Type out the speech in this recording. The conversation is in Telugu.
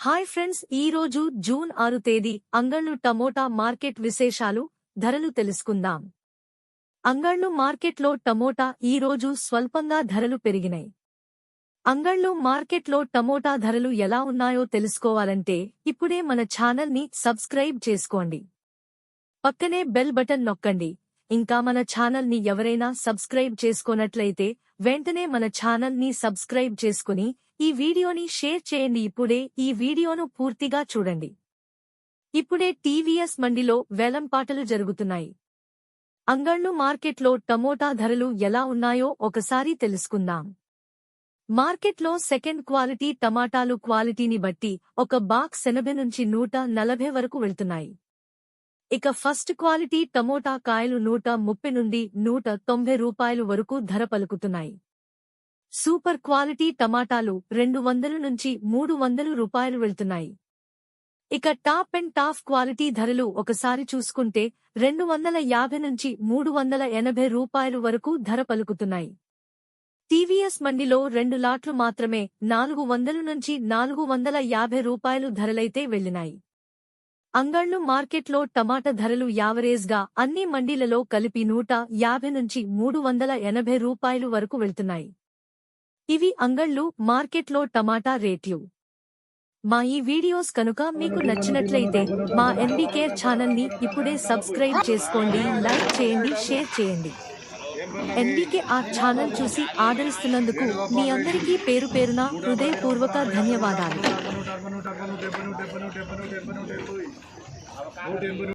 హాయ్ ఫ్రెండ్స్, ఈ రోజు జూన్ 6 తేదీ అంగళ్ళు టమోటా మార్కెట్ విశేషాలు, ధరలు తెలుసుకుందాం. అంగళ్ళు మార్కెట్లో టమోటా ఈ రోజు స్వల్పంగా ధరలు పెరిగినాయి. అంగళ్ళు మార్కెట్లో టమోటా ధరలు ఎలా ఉన్నాయో తెలుసుకోవాలంటే ఇప్పుడే మన ఛానల్ని సబ్స్క్రైబ్ చేసుకోండి. పక్కనే బెల్ బటన్ నొక్కండి. ఇంకా మన ఛానల్ని ఎవరైనా సబ్స్క్రైబ్ చేసుకోనట్లయితే వెంటనే మన ఛానల్ని సబ్స్క్రైబ్ చేసుకుని ఈ వీడియోని షేర్ చేయండి. ఇప్పుడే ఈ వీడియోను పూర్తిగా చూడండి. ఇప్పుడే టీవీఎస్ మండిలో వేలంపాటలు జరుగుతున్నాయి. అంగళ్ళు మార్కెట్లో టమోటా ధరలు ఎలా ఉన్నాయో ఒకసారి తెలుసుకుందాం. మార్కెట్లో సెకండ్ క్వాలిటీ టమాటాలు క్వాలిటీని బట్టి ఒక బాక్స్ 80 నుంచి 140 వరకు వెళ్తున్నాయి. ఇక ఫస్ట్ క్వాలిటీ టమోటా కాయలు 130 నుండి 190 రూపాయలు వరకు ధర పలుకుతున్నాయి. సూపర్ క్వాలిటీ టమాటాలు 200 నుంచి 300 రూపాయలు వెళ్తున్నాయి. ఇక టాప్ అండ్ టాప్ క్వాలిటీ ధరలు ఒకసారి చూసుకుంటే 250 నుంచి 380 రూపాయలు వరకు ధర పలుకుతున్నాయి. టీవీఎస్ మండిలో 2 లాట్లు మాత్రమే 400 నుంచి 450 రూపాయలు ధరలైతే వెళ్లినాయి. అంగళ్ళు మార్కెట్లో టమాటా ధరలు యావరేజ్గా అన్ని మండీలలో కలిపి 150 నుంచి 380 రూపాయలు వరకు వెళ్తున్నాయి. ఇవి అంగళ్ళు మార్కెట్లో టమాటా రేట్లు. మా ఈ వీడియోస్ కనుక మీకు నచ్చినట్లయితే మా ఎన్బీకేర్ ఛానల్ని ఇప్పుడే సబ్స్క్రైబ్ చేసుకోండి, లైక్ చేయండి, షేర్ చేయండి. ఎన్బీకేఆర్ ఛానల్ చూసి ఆదరిస్తున్నందుకు మీ అందరికీ పేరు పేరున హృదయపూర్వక ధన్యవాదాలు.